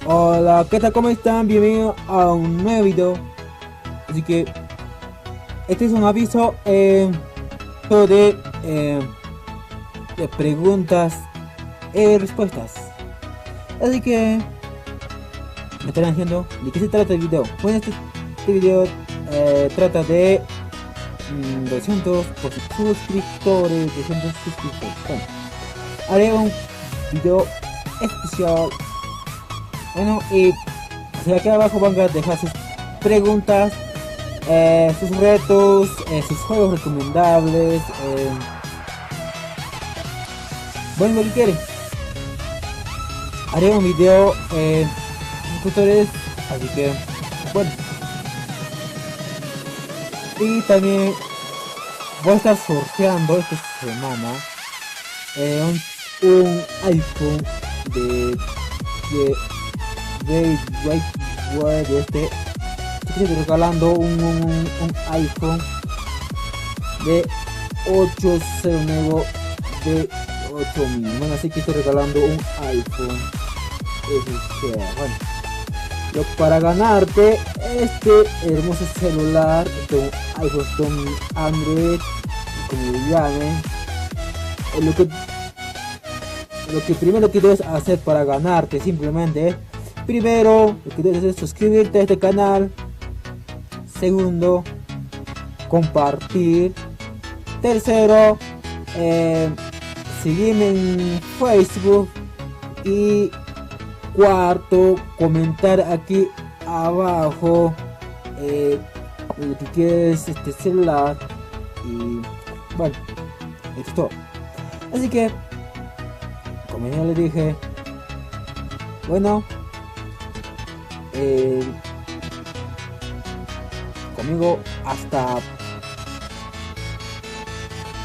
Hola, ¿qué tal? ¿Cómo están? Bienvenidos a un nuevo video. Así que este es un aviso sobre de preguntas y respuestas. Así que me estarán diciendo de qué se trata el video. Bueno, este video trata de 200 suscriptores, 200 suscriptores. Bueno, haré un video especial. Bueno, y aquí abajo van a dejar sus preguntas, sus retos, sus juegos recomendables, bueno, lo que quieren. Haré un video tutoriales, así que bueno. Y también voy a estar sorteando esta semana un iPhone de de este. Estoy regalando un iPhone de 809 de 8000. Bueno, así que estoy regalando un iPhone. Bueno, para ganarte este hermoso celular, este iPhone con Android, como lo llamen, lo que primero que debes hacer para ganarte simplemente, primero lo que debes hacer es suscribirte a este canal, segundo compartir, tercero seguirme en Facebook y cuarto comentar aquí abajo lo que quieres este celular. Y bueno, esto es todo. Así que como ya le dije, bueno, conmigo hasta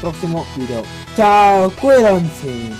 próximo video. Chao, cuídense.